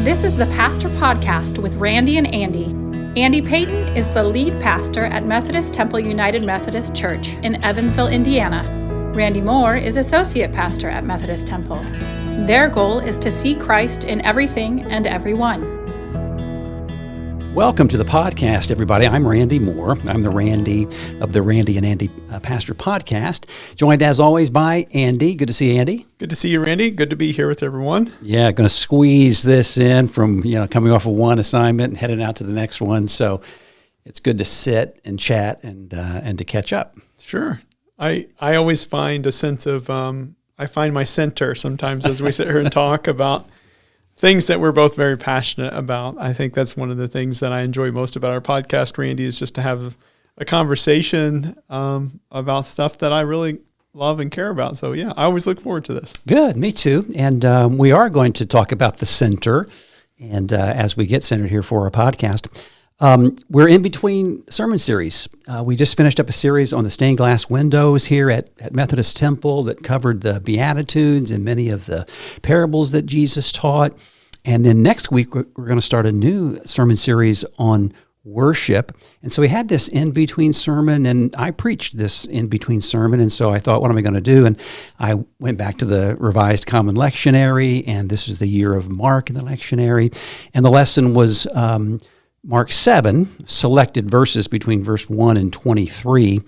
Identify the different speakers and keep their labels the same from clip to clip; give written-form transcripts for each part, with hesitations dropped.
Speaker 1: This is the Pastor Podcast with Randy and Andy. Andy Payton is the lead pastor at Methodist Temple United Methodist Church in Evansville, Indiana. Randy Moore is associate pastor at Methodist Temple. Their goal is to see Christ in everything and everyone.
Speaker 2: Welcome to the podcast, everybody. I'm Randy Moore. I'm the Randy of the Randy and Andy Pastor Podcast, joined as always by Andy. Good to see you, Andy.
Speaker 3: Good to see you, Randy. Good to be here with everyone.
Speaker 2: Yeah, going to squeeze this in from, coming off of one assignment and heading out to the next one. So it's good to sit and chat and to catch up.
Speaker 3: Sure. I always find a sense of, I find my center sometimes as we sit here and talk about things that we're both very passionate about. I think that's one of the things that I enjoy most about our podcast, Randy, is just to have a conversation about stuff that I really love and care about. So, yeah, I always look forward to this.
Speaker 2: Good, me too. And we are going to talk about the center. And as we get centered here for our podcast, we're in between sermon series. We just finished up a series on the stained glass windows here at Methodist Temple that covered the Beatitudes and many of the parables that Jesus taught. And then next week, we're going to start a new sermon series on worship. And so we had this in-between sermon, and I preached this in-between sermon. And so I thought, what am I going to do? And I went back to the Revised Common Lectionary, and this is the year of Mark in the lectionary. And the lesson was Mark 7, selected verses between verse 1 and 23.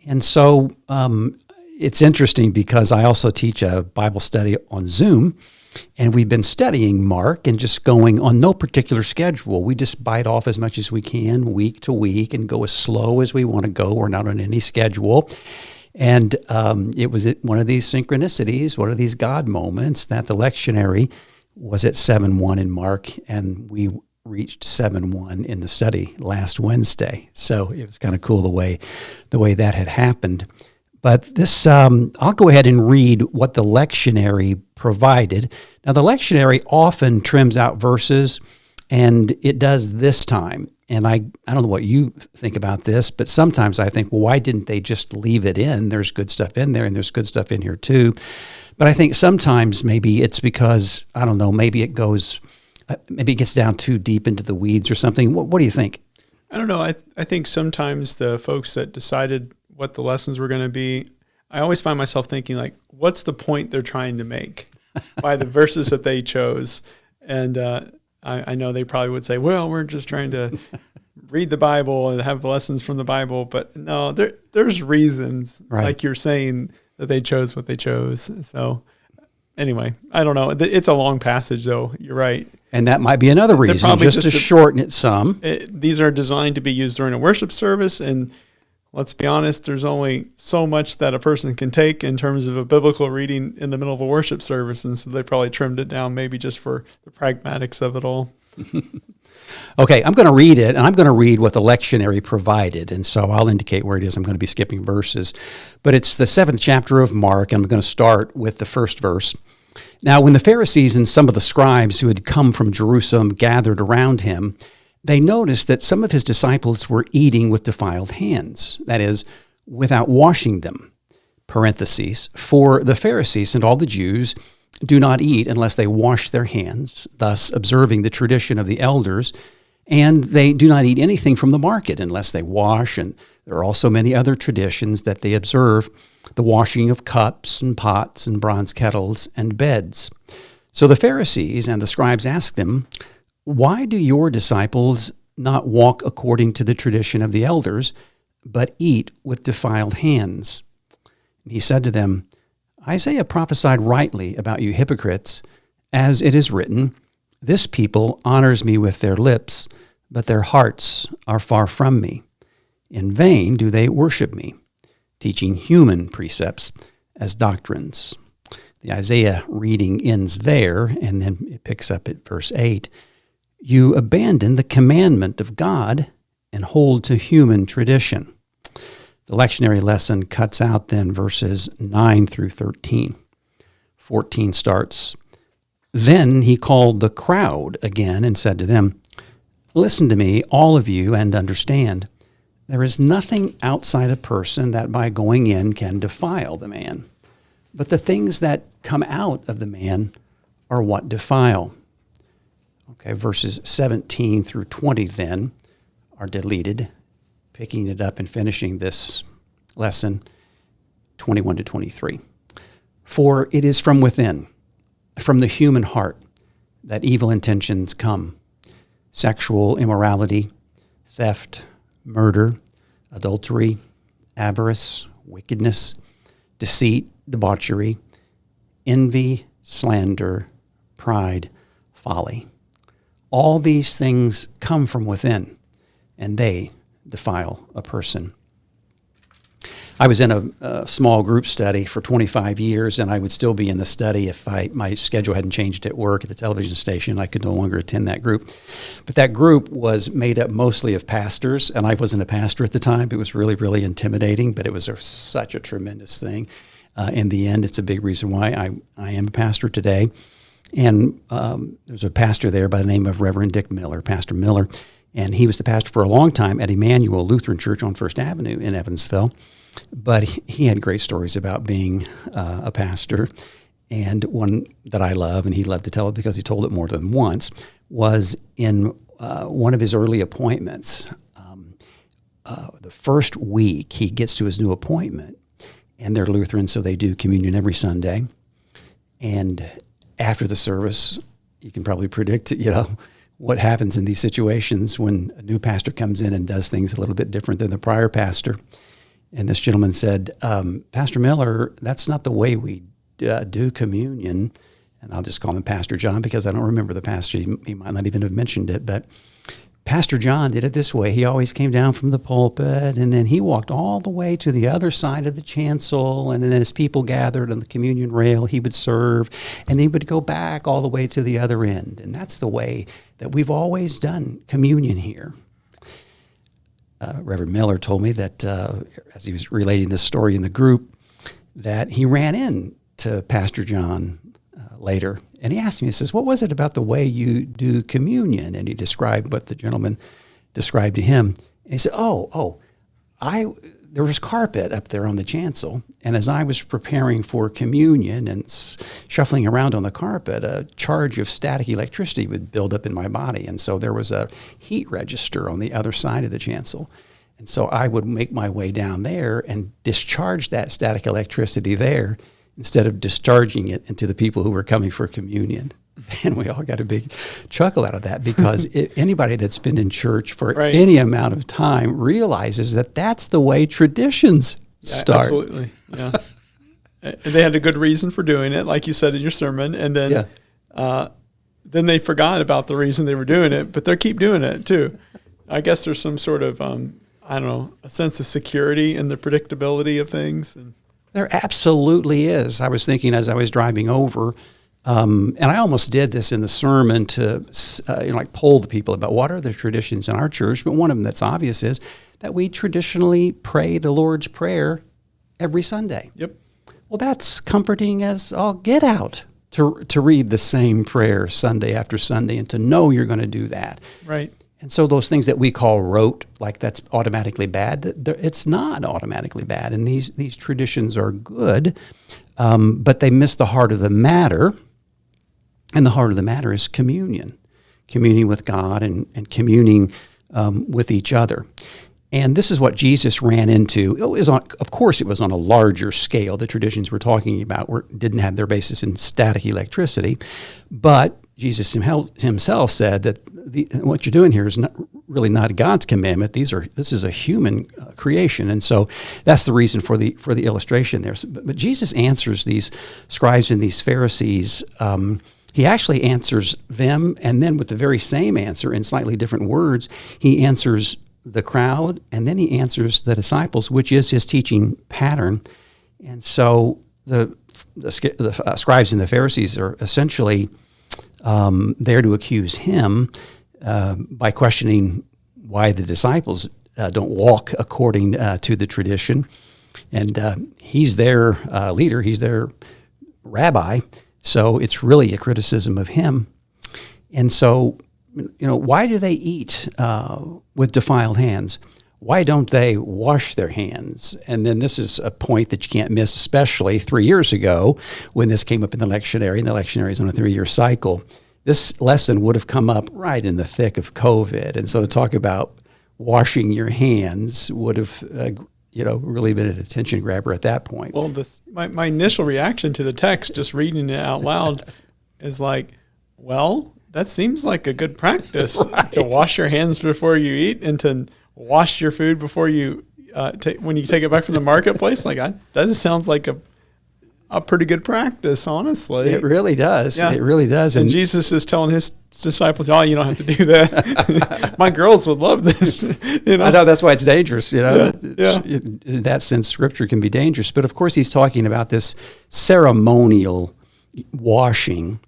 Speaker 2: And so it's interesting because I also teach a Bible study on Zoom, and we've been studying Mark and just going on no particular schedule. We just bite off as much as we can week to week and go as slow as we want to go. We're not on any schedule. And it was one of these synchronicities, one of these God moments that the lectionary was at 7:1 in Mark, and we reached 7:1 in the study last Wednesday. So it was kind of cool the way that had happened. But this, I'll go ahead and read what the lectionary provided. Now, the lectionary often trims out verses, and it does this time. And I don't know what you think about this, but sometimes I think, well, why didn't they just leave it in? There's good stuff in there, and there's good stuff in here too. But I think sometimes maybe it's because, I don't know, maybe it gets down too deep into the weeds or something. What do you think?
Speaker 3: I don't know. I think sometimes the folks that decided what the lessons were going to be, I always find myself thinking, like, what's the point they're trying to make by the verses that they chose? And I know they probably would say, well, we're just trying to read the Bible and have lessons from the Bible. But no, there's reasons, right, like you're saying, that they chose what they chose. So anyway, I don't know. It's a long passage, though. You're right. And
Speaker 2: that might be another reason, just to shorten it some.
Speaker 3: These are designed to be used during a worship service, and let's be honest, there's only so much that a person can take in terms of a biblical reading in the middle of a worship service, and so they probably trimmed it down maybe just for the pragmatics of it all.
Speaker 2: Okay, I'm going to read it, and I'm going to read what the lectionary provided, and so I'll indicate where it is. I'm going to be skipping verses. But it's the 7th chapter of Mark, and I'm going to start with the first verse. Now, when the Pharisees and some of the scribes who had come from Jerusalem gathered around him, they noticed that some of his disciples were eating with defiled hands, that is, without washing them. Parentheses, for the Pharisees and all the Jews do not eat unless they wash their hands, thus observing the tradition of the elders, and they do not eat anything from the market unless they wash, and there are also many other traditions that they observe, the washing of cups and pots and bronze kettles and beds. So the Pharisees and the scribes asked him, why do your disciples not walk according to the tradition of the elders, but eat with defiled hands? And he said to them, Isaiah prophesied rightly about you hypocrites, as it is written, this people honors me with their lips, but their hearts are far from me. In vain do they worship me, teaching human precepts as doctrines. The Isaiah reading ends there, and then it picks up at verse 8. You abandon the commandment of God and hold to human tradition. The lectionary lesson cuts out then verses 9 through 13. 14 starts, Then he called the crowd again and said to them, Listen to me, all of you, and understand. There is nothing outside a person that by going in can defile the man. But the things that come out of the man are what defile. Okay, verses 17 through 20 then are deleted, picking it up and finishing this lesson, 21 to 23. For it is from within, from the human heart, that evil intentions come: sexual immorality, theft, murder, adultery, avarice, wickedness, deceit, debauchery, envy, slander, pride, folly. All these things come from within, and they defile a person. I was in a small group study for 25 years, and I would still be in the study if my schedule hadn't changed at work at the television station. I could no longer attend that group. But that group was made up mostly of pastors, and I wasn't a pastor at the time. It was really, really intimidating, but it was such a tremendous thing. In the end, it's a big reason why I am a pastor today. And there's a pastor there by the name of Reverend Dick Miller, Pastor Miller, and he was the pastor for a long time at Emmanuel Lutheran Church on First Avenue in Evansville. But he had great stories about being a pastor. And one that I love, and he loved to tell it because he told it more than once, was in one of his early appointments. The first week he gets to his new appointment, and they're Lutheran, so they do communion every Sunday. And after the service, you can probably predict, what happens in these situations when a new pastor comes in and does things a little bit different than the prior pastor. And this gentleman said, Pastor Miller, that's not the way we do communion. And I'll just call him Pastor John because I don't remember the pastor. He might not even have mentioned it. But Pastor John did it this way. He always came down from the pulpit, and then he walked all the way to the other side of the chancel. And then as people gathered on the communion rail, he would serve. And he would go back all the way to the other end. And that's the way that we've always done communion here. Reverend Miller told me that as he was relating this story in the group, that he ran into Pastor John later, and he asked me, he says, what was it about the way you do communion? And he described what the gentleman described to him. And he said, there was carpet up there on the chancel, and as I was preparing for communion and shuffling around on the carpet, a charge of static electricity would build up in my body, and so there was a heat register on the other side of the chancel. And so I would make my way down there and discharge that static electricity there instead of discharging it into the people who were coming for communion. And we all got a big chuckle out of that because anybody that's been in church for any amount of time realizes that that's the way traditions start.
Speaker 3: Absolutely, yeah. And they had a good reason for doing it, like you said in your sermon, and then they forgot about the reason they were doing it, but they keep doing it too. I guess there's some sort of, a sense of security in the predictability of things.
Speaker 2: There absolutely is. I was thinking as I was driving over, and I almost did this in the sermon to, poll the people about what are the traditions in our church. But one of them that's obvious is that we traditionally pray the Lord's Prayer every Sunday.
Speaker 3: Yep.
Speaker 2: Well, that's comforting as all get out to read the same prayer Sunday after Sunday and to know you're going to do that.
Speaker 3: Right.
Speaker 2: And so those things that we call rote, like that's automatically bad, it's not automatically bad. And these traditions are good, but they miss the heart of the matter. And the heart of the matter is communion with God and communing with each other. And this is what Jesus ran into. Of course, it was on a larger scale. The traditions we're talking about didn't have their basis in static electricity. But Jesus himself said that what you're doing here is really not God's commandment. This is a human creation. And so that's the reason for the illustration there. But Jesus answers these scribes and these Pharisees. He actually answers them, and then with the very same answer in slightly different words, he answers the crowd, and then he answers the disciples, which is his teaching pattern. And so the scribes and the Pharisees are essentially there to accuse him by questioning why the disciples don't walk according to the tradition. And he's their leader, he's their rabbi, so it's really a criticism of him. And so, why do they eat with defiled hands? Why don't they wash their hands? And then this is a point that you can't miss, especially 3 years ago when this came up in the lectionary, and the lectionary is on a 3-year cycle. this lesson would have come up right in the thick of COVID. And so to talk about washing your hands would have, really been an attention grabber at that point.
Speaker 3: Well, my initial reaction to the text, just reading it out loud, is like, well, that seems like a good practice to wash your hands before you eat and to wash your food before you when you take it back from the marketplace. That sounds like a pretty good practice, honestly.
Speaker 2: It really does.
Speaker 3: Yeah.
Speaker 2: It really does.
Speaker 3: And Jesus is telling his disciples, "Oh, you don't have to do that." My girls would love this.
Speaker 2: I know that's why it's dangerous.
Speaker 3: Yeah.
Speaker 2: In that sense, Scripture can be dangerous. But of course, he's talking about this ceremonial washing.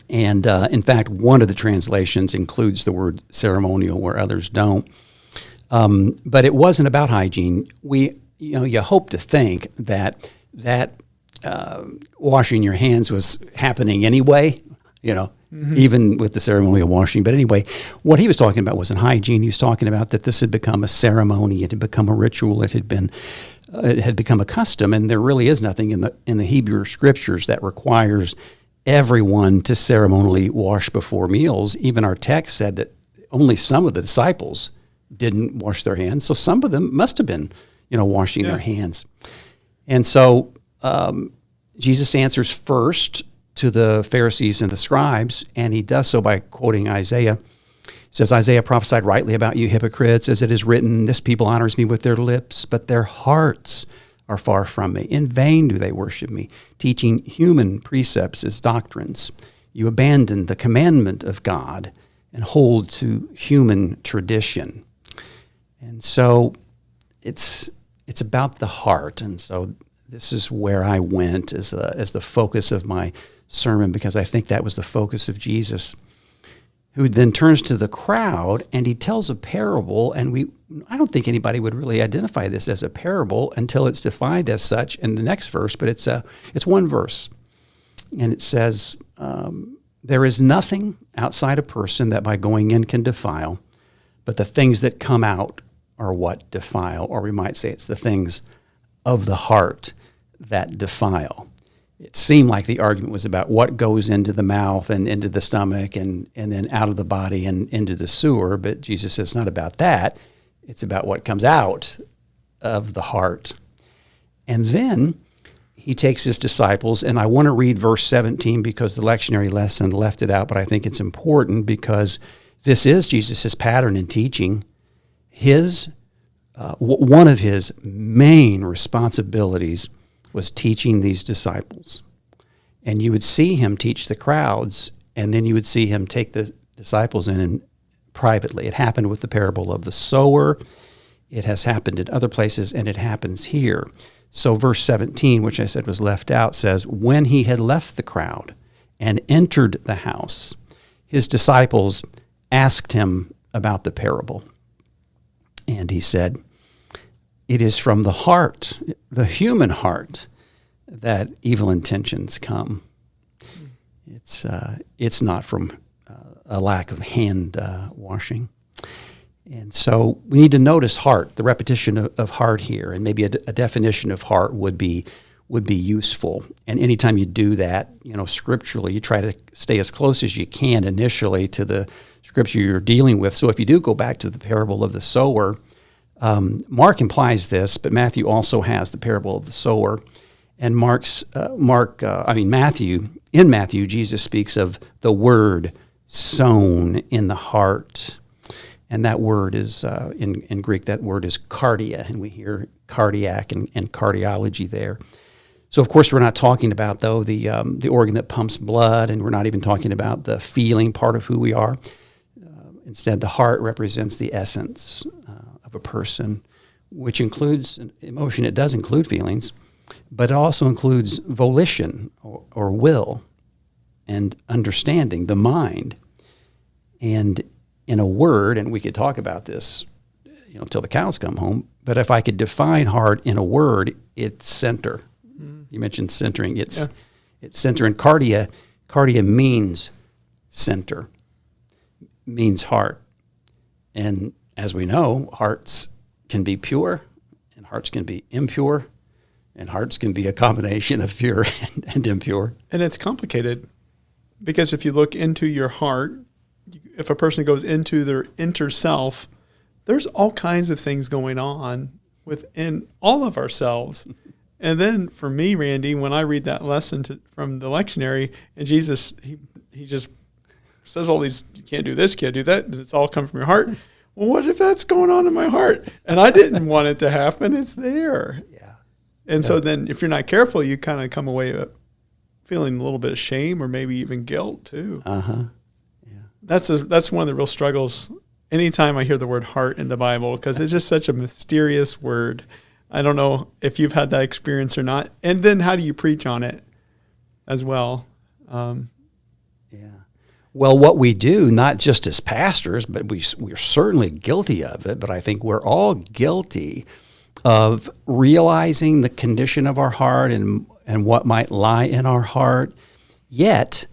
Speaker 2: And in fact, one of the translations includes the word ceremonial where others don't. But it wasn't about hygiene. You hope to think that washing your hands was happening anyway, even with the ceremonial washing. But anyway, what he was talking about wasn't hygiene. He was talking about that this had become a ceremony. It had become a ritual. It had become a custom. And there really is nothing in the Hebrew Scriptures that requires everyone to ceremonially wash before meals. Even our text said that only some of the disciples didn't wash their hands. So some of them must have been, washing their hands. And so Jesus answers first to the Pharisees and the scribes, and he does so by quoting Isaiah. He says, Isaiah prophesied rightly about you hypocrites, as it is written, this people honors me with their lips, but their hearts are far from me. In vain do they worship me, teaching human precepts as doctrines. You abandon the commandment of God and hold to human tradition. And so it's about the heart. And so this is where I went as the focus of my sermon, because I think that was the focus of Jesus, who then turns to the crowd and he tells a parable. And I don't think anybody would really identify this as a parable until it's defined as such in the next verse, but it's one verse. And it says, there is nothing outside a person that by going in can defile, but the things that come out are what defile, or we might say it's the things of the heart that defile. It seemed like the argument was about what goes into the mouth and into the stomach and then out of the body and into the sewer, but Jesus says it's not about that. It's about what comes out of the heart. And then he takes his disciples, and I want to read verse 17 because the lectionary lesson left it out, but I think it's important because this is Jesus' pattern in teaching. One of his main responsibilities was teaching these disciples. And you would see him teach the crowds, and then you would see him take the disciples in and privately. It happened with the parable of the sower. It has happened in other places, and it happens here. So verse 17, which I said was left out, says, when he had left the crowd and entered the house, his disciples asked him about the parable. And he said, it is from the heart, the human heart, that evil intentions come. It's not from a lack of hand washing. And so we need to notice heart, the repetition of heart here, and maybe a definition of heart would be useful. And anytime you do that, scripturally, you try to stay as close as you can initially to the scripture you're dealing with. So if you do go back to the parable of the sower, Mark implies this, but Matthew also has the parable of the sower. And in Matthew, Jesus speaks of the word sown in the heart. And that word is, in Greek, that word is cardia, and we hear cardiac and cardiology there. So, of course, we're not talking about, though, the organ that pumps blood, and we're not even talking about the feeling part of who we are. Instead, the heart represents the essence of a person, which includes emotion. It does include feelings, but it also includes volition or will and understanding, the mind. And in a word, and we could talk about this, till the cows come home, but if I could define heart in a word, it's center. You mentioned centering. It's center, and cardia means center, means heart. And as we know, hearts can be pure, and hearts can be impure, and hearts can be a combination of pure and impure.
Speaker 3: And it's complicated. Because if you look into your heart, if a person goes into their inner self, there's all kinds of things going on within all of ourselves. And then for me, Randy, when I read that lesson from the lectionary, and Jesus, he just says all these, you can't do this, can't do that, and it's all come from your heart. Well, what if that's going on in my heart? And I didn't want it to happen. It's there.
Speaker 2: Yeah.
Speaker 3: And so then if you're not careful, you kind of come away feeling a little bit of shame or maybe even guilt too.
Speaker 2: Uh-huh. Yeah.
Speaker 3: That's one of the real struggles anytime I hear the word heart in the Bible, because it's just such a mysterious word. I don't know if you've had that experience or not. And then how do you preach on it as well?
Speaker 2: Yeah. Well, what we do, not just as pastors, but we're certainly guilty of it, but I think we're all guilty of realizing the condition of our heart and what might lie in our heart. Yet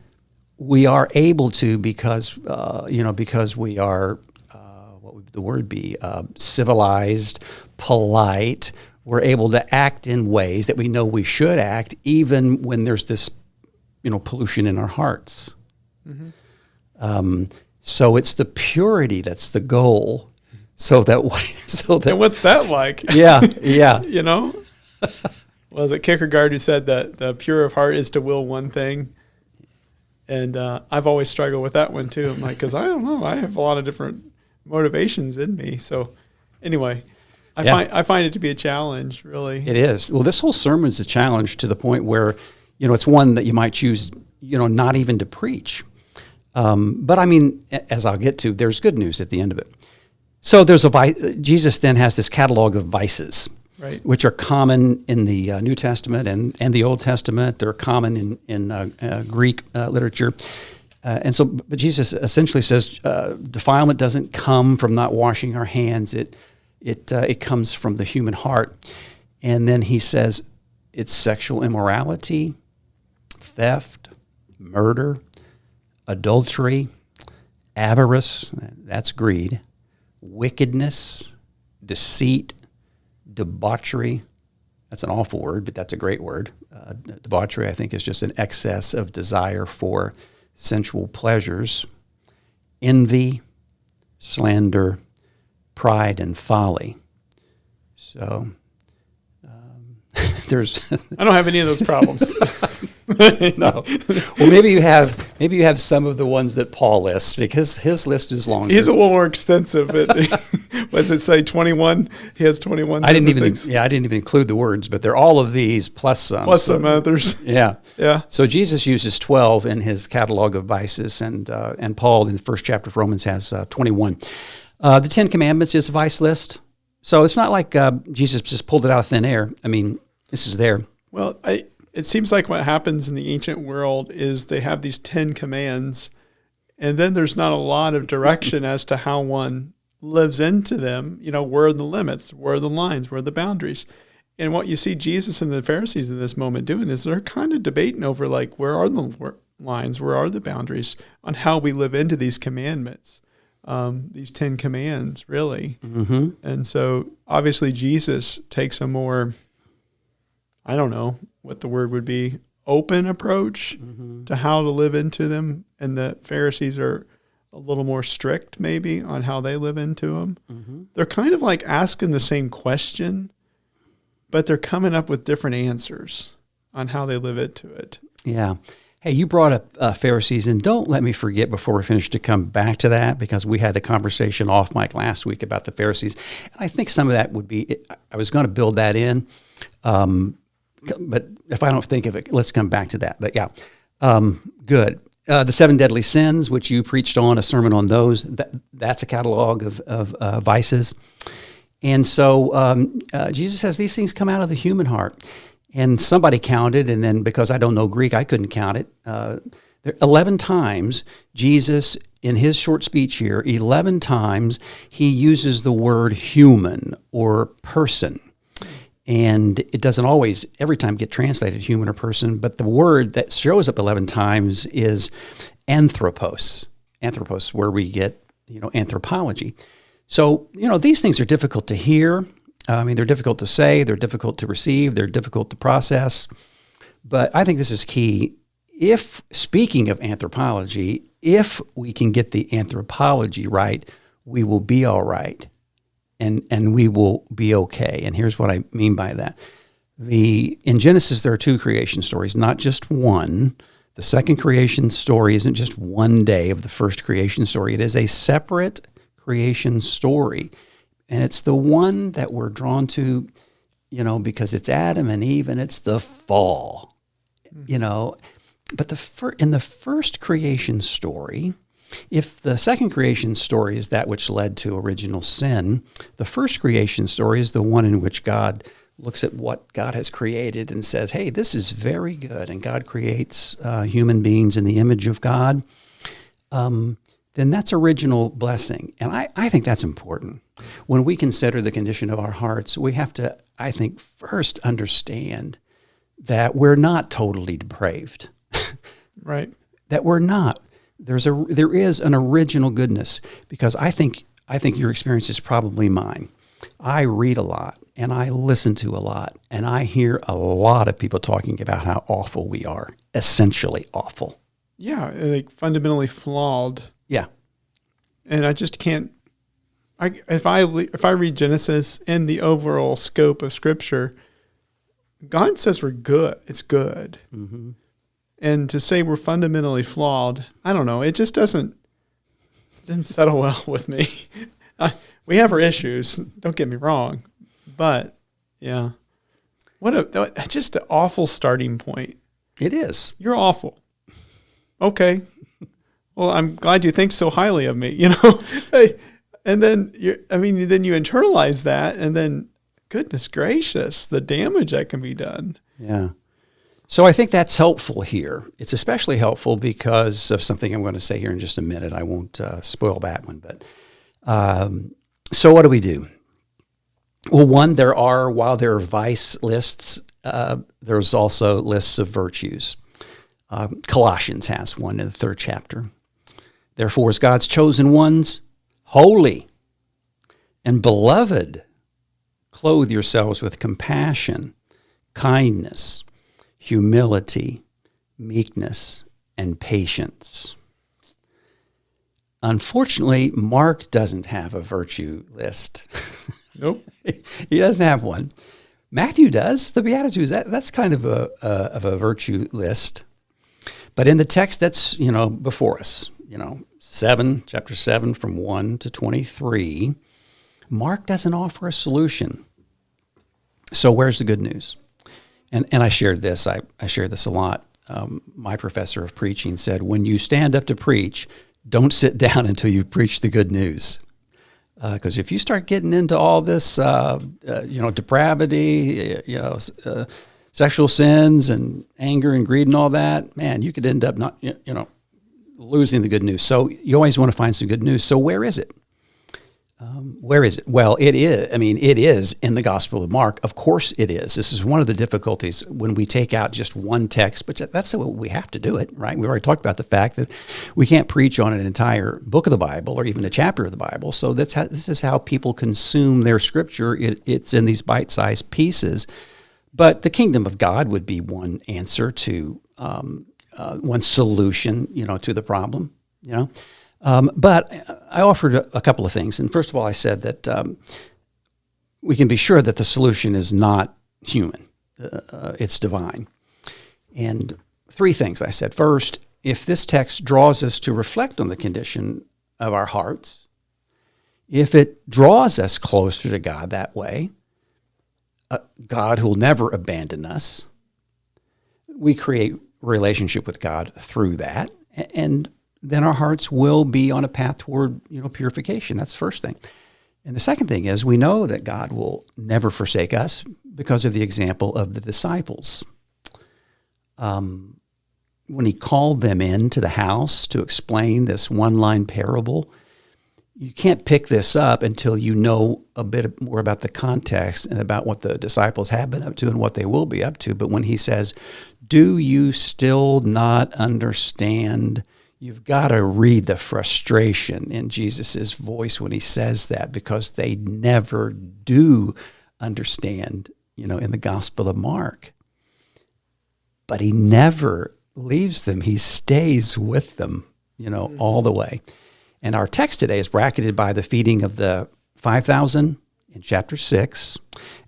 Speaker 2: we are able to, because we are, what would the word be, civilized, polite. We're able to act in ways that we know we should act, even when there's this, pollution in our hearts.
Speaker 3: Mm-hmm.
Speaker 2: So it's the purity that's the goal. And
Speaker 3: what's that like?
Speaker 2: Yeah.
Speaker 3: Was it Kierkegaard who said that the pure of heart is to will one thing? And I've always struggled with that one too. I'm like, because I don't know, I have a lot of different motivations in me. So anyway, I find it to be a challenge, really.
Speaker 2: It is. Well, this whole sermon is a challenge to the point where, it's one that you might choose, not even to preach. But I mean, as I'll get to, there's good news at the end of it. So Jesus then has this catalog of vices,
Speaker 3: right,
Speaker 2: which are common in the New Testament and the Old Testament. They're common in Greek literature. But Jesus essentially says defilement doesn't come from not washing our hands. It comes from the human heart. And then he says it's sexual immorality, theft, murder, adultery, avarice, that's greed, wickedness, deceit, debauchery. That's an awful word, but that's a great word. Debauchery, I think, is just an excess of desire for sensual pleasures, envy, slander, pride, and folly. So there's
Speaker 3: I don't have any of those problems.
Speaker 2: No. Well, maybe you have some of the ones that Paul lists, because his list is longer.
Speaker 3: He's a little more extensive. What does it say? 21. He has 21.
Speaker 2: I didn't even include the words, but they're all of these plus some.
Speaker 3: Plus some others.
Speaker 2: Yeah.
Speaker 3: Yeah.
Speaker 2: So Jesus uses 12 in his catalog of vices, and Paul in the first chapter of Romans has 21. The 10 Commandments is a vice list. So it's not like Jesus just pulled it out of thin air. I mean, this is there.
Speaker 3: Well, it seems like what happens in the ancient world is they have these 10 commands, and then there's not a lot of direction as to how one lives into them. Where are the limits? Where are the lines? Where are the boundaries? And what you see Jesus and the Pharisees in this moment doing is they're kind of debating over, like, where are the lines? Where are the boundaries on how we live into these commandments? These 10 commands, really.
Speaker 2: Mm-hmm.
Speaker 3: And so obviously Jesus takes a more, I don't know what the word would be, open approach to how to live into them. And the Pharisees are a little more strict maybe on how they live into them. Mm-hmm. They're kind of like asking the same question, but they're coming up with different answers on how they live into it.
Speaker 2: Yeah. Hey, you brought up Pharisees, and don't let me forget before we finish to come back to that, because we had the conversation off mic last week about the Pharisees. And I think some of that would be, I was going to build that in, but if I don't think of it, let's come back to that. But yeah, good. The 7 deadly sins, which you preached on, a sermon on those, that's a catalog of vices. And so Jesus says these things come out of the human heart. And somebody counted, and then because I don't know Greek, I couldn't count it. 11 times, Jesus, in his short speech here, 11 times he uses the word human or person. And it doesn't always, every time, get translated human or person, but the word that shows up 11 times is anthropos. Anthropos, where we get, anthropology. So, these things are difficult to hear. They're difficult to say, they're difficult to receive, they're difficult to process. But I think this is key. if, speaking of anthropology, if we can get the anthropology right, we will be all right, and we will be okay. And here's what I mean by that. In Genesis, there are two creation stories, not just one. The second creation story isn't just one day of the first creation story. It is a separate creation story. And it's the one that we're drawn to, because it's Adam and Eve and it's the fall, But in the first creation story, if the second creation story is that which led to original sin, the first creation story is the one in which God looks at what God has created and says, hey, this is very good, and God creates human beings in the image of God, then that's original blessing. And I think that's important. When we consider the condition of our hearts, we have to, I think, first understand that we're not totally depraved.
Speaker 3: Right.
Speaker 2: That we're not. There is an original goodness, because I think your experience is probably mine. I read a lot, and I listen to a lot, and I hear a lot of people talking about how awful we are, essentially awful.
Speaker 3: Yeah, like fundamentally flawed.
Speaker 2: Yeah.
Speaker 3: And I just can't. If I read Genesis in the overall scope of Scripture, God says we're good. It's good. Mm-hmm. And to say we're fundamentally flawed, I don't know. It just didn't settle well with me. We have our issues. Don't get me wrong, but yeah, just an awful starting point.
Speaker 2: It is.
Speaker 3: You're awful. Okay. Well, I'm glad you think so highly of me, and then you internalize that, and then goodness gracious, the damage that can be done.
Speaker 2: Yeah. So I think that's helpful here. It's especially helpful because of something I'm going to say here in just a minute. I won't spoil that one, but so what do we do? Well, one, while there are vice lists, there's also lists of virtues. Colossians has one in the 3rd chapter. Therefore, as God's chosen ones, holy and beloved, clothe yourselves with compassion, kindness, humility, meekness, and patience. Unfortunately, Mark doesn't have a virtue list.
Speaker 3: Nope.
Speaker 2: He doesn't have one. Matthew does. The Beatitudes, that's kind of a virtue list. But in the text that's, before us, chapter 7 from 1 to 23, Mark doesn't offer a solution. So where's the good news? And I shared this. I share this a lot. My professor of preaching said, when you stand up to preach, don't sit down until you've preached the good news. Because if you start getting into all this, depravity, sexual sins and anger and greed and all that, man, you could end up not, losing the good news. So you always want to find some good news. So where is it? Where is it? Well, it is in the Gospel of Mark. Of course it is. This is one of the difficulties when we take out just one text, but that's the way we have to do it, right? We've already talked about the fact that we can't preach on an entire book of the Bible or even a chapter of the Bible. So this is how people consume their Scripture. It's in these bite-sized pieces. But the kingdom of God would be one answer to one solution, to the problem, But I offered a couple of things. And first of all, I said that we can be sure that the solution is not human. It's divine. And 3 things I said. First, if this text draws us to reflect on the condition of our hearts, if it draws us closer to God that way, God who will never abandon us, we create relationship with God through that, and then our hearts will be on a path toward, purification. That's the first thing. And the second thing is we know that God will never forsake us because of the example of the disciples. When he called them into the house to explain this one-line parable, you can't pick this up until you know a bit more about the context and about what the disciples have been up to and what they will be up to. But when he says, do you still not understand? You've got to read the frustration in Jesus' voice when he says that, because they never do understand, in the Gospel of Mark. But he never leaves them. He stays with them, all the way. And our text today is bracketed by the feeding of the 5,000 in chapter 6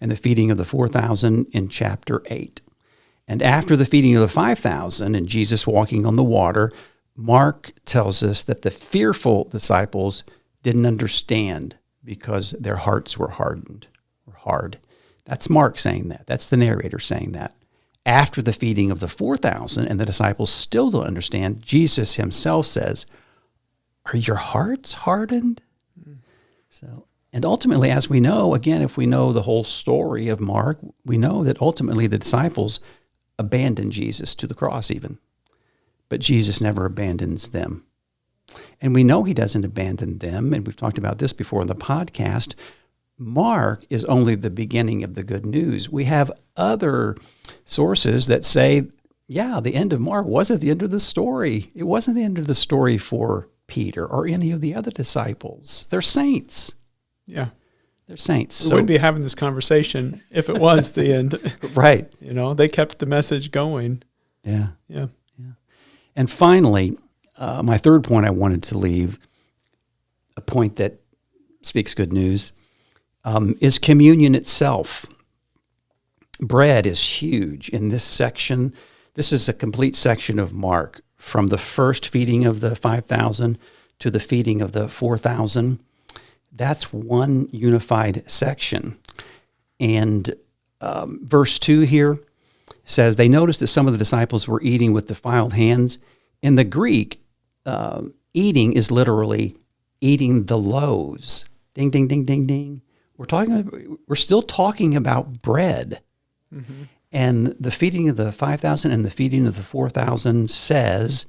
Speaker 2: and the feeding of the 4,000 in chapter 8. And after the feeding of the 5,000 and Jesus walking on the water, Mark tells us that the fearful disciples didn't understand because their hearts were hardened or hard. That's Mark saying that. That's the narrator saying that. After the feeding of the 4,000 and the disciples still don't understand, Jesus himself says, "Are your hearts hardened?" And ultimately, as we know, again, if we know the whole story of Mark, we know that ultimately the disciples abandoned Jesus to the cross even. But Jesus never abandons them. And we know he doesn't abandon them, and we've talked about this before in the podcast. Mark is only the beginning of the good news. We have other sources that say, yeah, the end of Mark wasn't the end of the story. It wasn't the end of the story for Peter or any of the other disciples. They're saints.
Speaker 3: Yeah.
Speaker 2: They're saints.
Speaker 3: We wouldn't be having this conversation if it was the end.
Speaker 2: Right.
Speaker 3: They kept the message going.
Speaker 2: Yeah.
Speaker 3: Yeah.
Speaker 2: And finally, my third point I wanted to leave, a point that speaks good news, is communion itself. Bread is huge in this section. This is a complete section of Mark, from the first feeding of the 5,000 to the feeding of the 4,000. That's one unified section. And verse 2 here says, they noticed that some of the disciples were eating with defiled hands. In the Greek, eating is literally eating the loaves. Ding, ding, ding, ding, ding. We're still talking about bread. Mm-hmm. And the feeding of the 5,000 and the feeding of the 4,000 says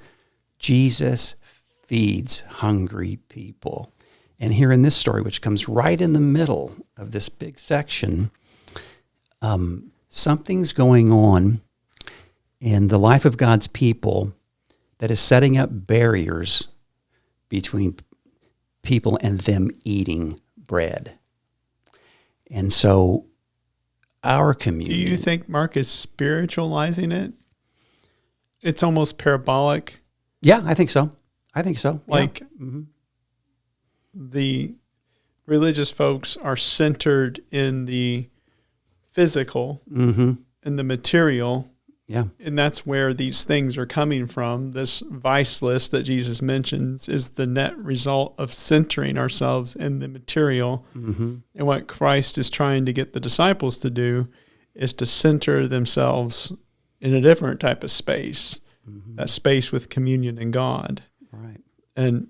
Speaker 2: Jesus feeds hungry people. And here in this story, which comes right in the middle of this big section, something's going on in the life of God's people that is setting up barriers between people and them eating bread. And so our communion...
Speaker 3: Do you think Mark is spiritualizing it? It's almost parabolic.
Speaker 2: Yeah, I think so.
Speaker 3: Like,
Speaker 2: yeah. Mm-hmm.
Speaker 3: The religious folks are centered in the physical,
Speaker 2: mm-hmm.
Speaker 3: in the material.
Speaker 2: Yeah.
Speaker 3: And that's where these things are coming from. This vice list that Jesus mentions is the net result of centering ourselves in the material.
Speaker 2: Mm-hmm.
Speaker 3: And what Christ is trying to get the disciples to do is to center themselves in a different type of space, mm-hmm. that space with communion and God.
Speaker 2: Right.
Speaker 3: And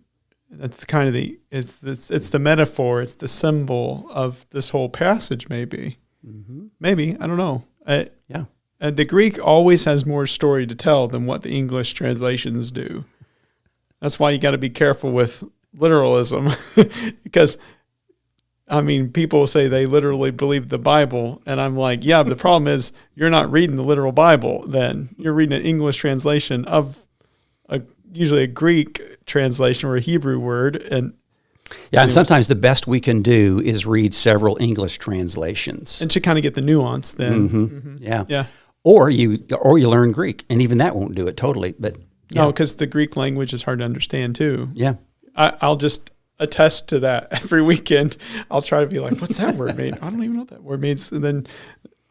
Speaker 3: that's kind of it's the metaphor, it's the symbol of this whole passage, maybe.
Speaker 2: Mm-hmm.
Speaker 3: Maybe, I don't know.
Speaker 2: Yeah.
Speaker 3: The Greek always has more story to tell than what the English translations do. That's why you got to be careful with literalism, because, people say they literally believe the Bible, and I'm like, yeah, but the problem is you're not reading the literal Bible then. You're reading an English translation of usually a Greek translation or a Hebrew word. And
Speaker 2: and sometimes the best we can do is read several English translations.
Speaker 3: And to kind of get the nuance then.
Speaker 2: Mm-hmm.
Speaker 3: Mm-hmm.
Speaker 2: Yeah. Or you learn Greek, and even that won't do it totally. But yeah.
Speaker 3: No, because the Greek language is hard to understand too.
Speaker 2: Yeah.
Speaker 3: I'll just attest to that every weekend. I'll try to be like, what's that word mean? I don't even know what that word means. And then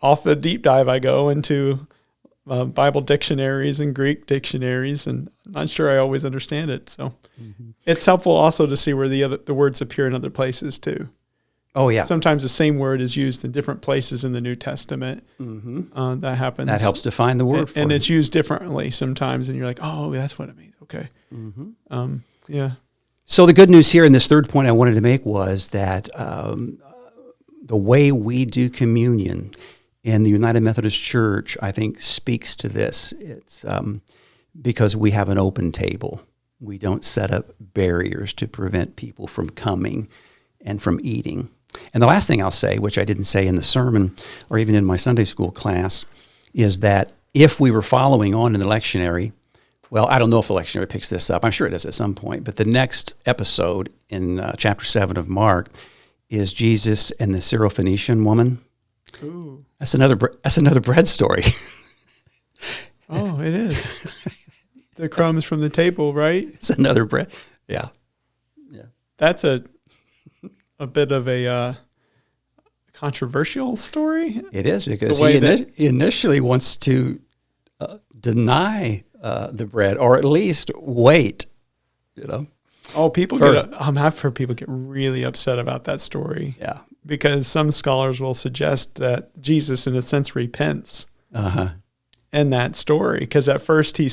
Speaker 3: off the deep dive, I go into Bible dictionaries and Greek dictionaries, and I'm not sure I always understand it. So mm-hmm. It's helpful also to see where the words appear in other places too.
Speaker 2: Oh, yeah.
Speaker 3: Sometimes the same word is used in different places in the New Testament.
Speaker 2: Mm-hmm.
Speaker 3: That happens.
Speaker 2: That helps define the word
Speaker 3: and it's used differently sometimes, and you're like, oh, that's what it means. Okay.
Speaker 2: Mm-hmm.
Speaker 3: Yeah.
Speaker 2: So the good news here in this third point I wanted to make was that the way we do communion in the United Methodist Church, I think, speaks to this. It's because we have an open table. We don't set up barriers to prevent people from coming and from eating. And the last thing I'll say, which I didn't say in the sermon or even in my Sunday school class, is that if we were following on in the lectionary, well, I don't know if the lectionary picks this up. I'm sure it does at some point. But the next episode in chapter 7 of Mark is Jesus and the Syrophoenician woman.
Speaker 3: Ooh.
Speaker 2: That's another bread story.
Speaker 3: Oh, it is. the crumbs from the table, right?
Speaker 2: It's another bread. Yeah.
Speaker 3: That's a bit of a controversial story.
Speaker 2: It is, because
Speaker 3: The way
Speaker 2: he initially wants to deny the bread, or at least wait,
Speaker 3: Oh,
Speaker 2: First.
Speaker 3: I've heard people get really upset about that story.
Speaker 2: Yeah.
Speaker 3: Because some scholars will suggest that Jesus, in a sense, repents in that story. Because at first he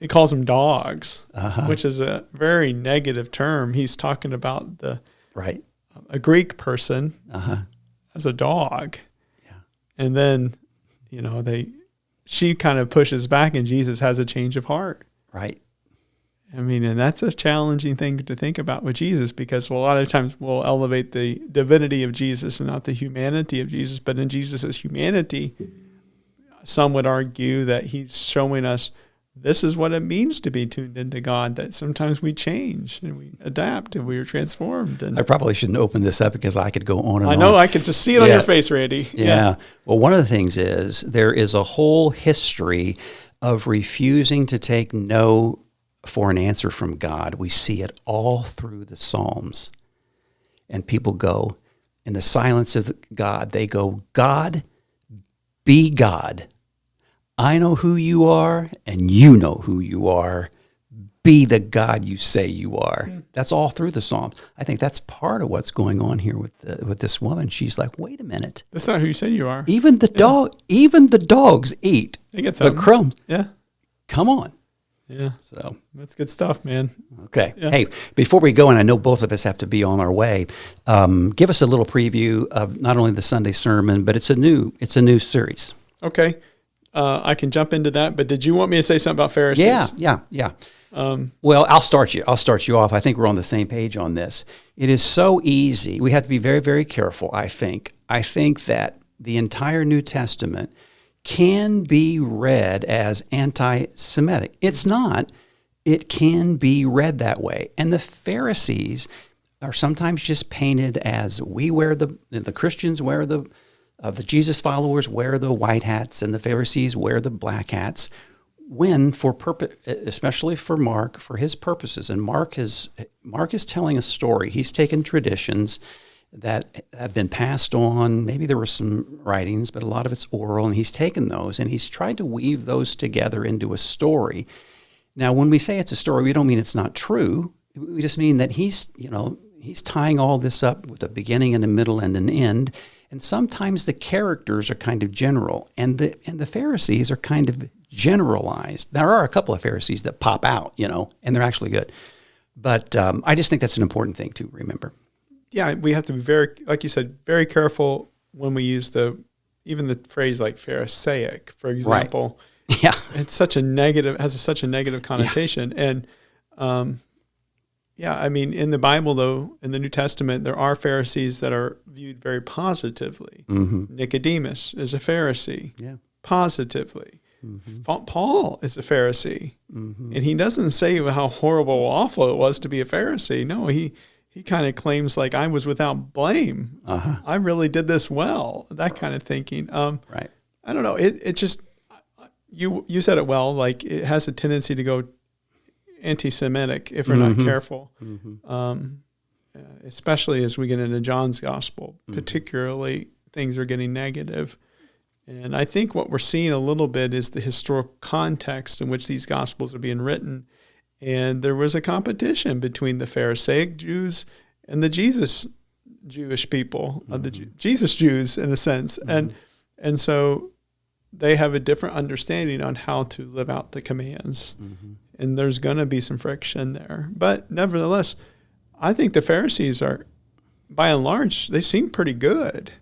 Speaker 3: calls them dogs, which is a very negative term. He's talking about
Speaker 2: Right.
Speaker 3: a Greek person as a dog.
Speaker 2: Yeah.
Speaker 3: And then, she kind of pushes back, and Jesus has a change of heart.
Speaker 2: Right.
Speaker 3: I mean, and that's a challenging thing to think about with Jesus, because a lot of times we'll elevate the divinity of Jesus and not the humanity of Jesus. But in Jesus' humanity, some would argue that he's showing us this is what it means to be tuned into God, that sometimes we change and we adapt and we are transformed. And
Speaker 2: I probably shouldn't open this up, because I could go on and on.
Speaker 3: I know, I can just see it on your face, Randy.
Speaker 2: Yeah. Well, one of the things is there is a whole history of refusing to take no for an answer from God. We see it all through the Psalms. And people go, in the silence of God, they go, God, be God. I know who you are, and you know who you are. Be the God you say you are. That's all through the Psalms. I think that's part of what's going on here with this woman. She's like, wait a minute.
Speaker 3: That's not who you say you are.
Speaker 2: Even the dogs eat
Speaker 3: They get
Speaker 2: the
Speaker 3: something.
Speaker 2: crumbs.
Speaker 3: Yeah.
Speaker 2: Come on.
Speaker 3: Yeah.
Speaker 2: So
Speaker 3: That's good stuff, man.
Speaker 2: okay.
Speaker 3: Yeah.
Speaker 2: Hey, before we go, and I know both of us have to be on our way, give us a little preview of not only the Sunday sermon, but it's a new series.
Speaker 3: Okay. I can jump into that, but did you want me to say something about Pharisees?
Speaker 2: Yeah. Well, I'll start you off. I think we're on the same page on this. It is so easy. We have to be very, very careful, I think. I think that the entire New Testament can be read as anti-Semitic. It's not. It can be read that way. And the Pharisees are sometimes just painted as the Christians wear the Jesus followers wear the white hats, and the Pharisees wear the black hats, when for purpose, especially for Mark, for his purposes. And Mark is telling a story. He's taken traditions that have been passed on. Maybe there were some writings, but a lot of it's oral, and he's taken those and he's tried to weave those together into a story. Now, when we say it's a story, we don't mean it's not true. We just mean that he's tying all this up with a beginning and a middle and an end. And sometimes the characters are kind of general, and the Pharisees are kind of generalized. There are a couple of Pharisees that pop out, and they're actually good. But I just think that's an important thing to remember.
Speaker 3: Yeah, we have to be very, like you said, very careful when we use even the phrase like Pharisaic, for example.
Speaker 2: Right. Yeah,
Speaker 3: it's has such a negative connotation. Yeah. And I mean, in the Bible, though, in the New Testament, there are Pharisees that are viewed very positively.
Speaker 2: Mm-hmm.
Speaker 3: Nicodemus is a Pharisee, positively. Mm-hmm. Paul is a Pharisee, and he doesn't say how horrible or awful it was to be a Pharisee. No, he kind of claims like, I was without blame. I really did this well, that kind of thinking.
Speaker 2: Right.
Speaker 3: I don't know. It just, you said it well, like it has a tendency to go anti-Semitic if we're not careful, especially as we get into John's gospel. Particularly, things are getting negative. And I think what we're seeing a little bit is the historical context in which these gospels are being written. And there was a competition between the Pharisaic Jews and the Jesus Jewish people, the Jesus Jews in a sense. And so they have a different understanding on how to live out the commands. And there's going to be some friction there. But nevertheless, I think the Pharisees are, by and large, they seem pretty good.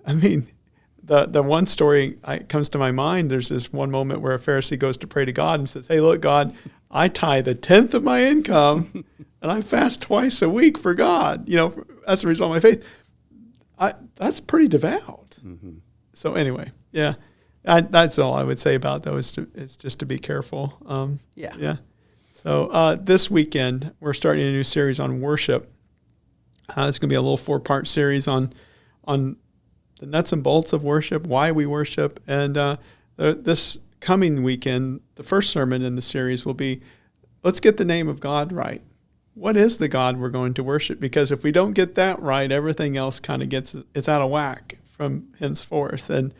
Speaker 3: I mean, the one story comes to my mind, there's this one moment where a Pharisee goes to pray to God and says, hey, look, God, I tithe 1/10 of my income and I fast twice a week for God. That's the result of my faith. That's pretty devout. So anyway, yeah. That's all I would say about those. Is just to be careful. Yeah. So this weekend we're starting a new series on worship. It's going to be a little 4-part series on the nuts and bolts of worship, why we worship, and this coming weekend, the first sermon in the series will be, let's get the name of God right. What is the God we're going to worship? Because if we don't get that right, everything else kind of it's out of whack from henceforth. And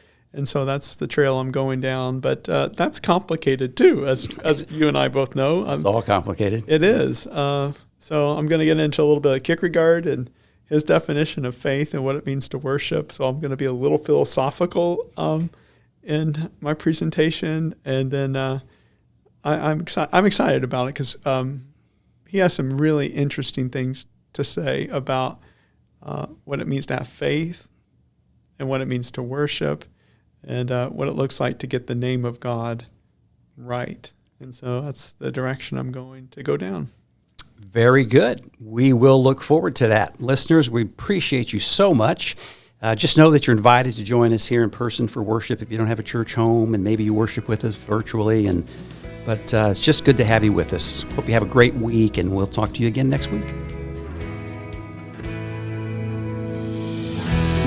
Speaker 3: so that's the trail I'm going down. But that's complicated too, as you and I both know.
Speaker 2: It's all complicated.
Speaker 3: It is. So I'm going to get into a little bit of Kierkegaard and his definition of faith and what it means to worship. So I'm going to be a little philosophical in my presentation. And then I'm excited about it because he has some really interesting things to say about what it means to have faith and what it means to worship and what it looks like to get the name of God right. And so that's the direction I'm going to go down.
Speaker 2: Very good. We will look forward to that. Listeners, we appreciate you so much. Just know that you're invited to join us here in person for worship if you don't have a church home, and maybe you worship with us virtually. But it's just good to have you with us. Hope you have a great week, and we'll talk to you again next week.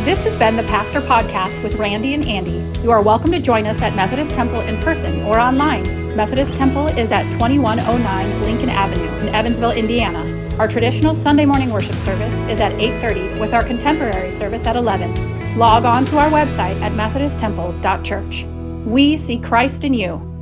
Speaker 1: This has been the Pastor Podcast with Randy and Andy. You are welcome to join us at Methodist Temple in person or online. Methodist Temple is at 2109 Lincoln Avenue in Evansville, Indiana. Our traditional Sunday morning worship service is at 8:30 with our contemporary service at 11. Log on to our website at methodisttemple.church. We see Christ in you.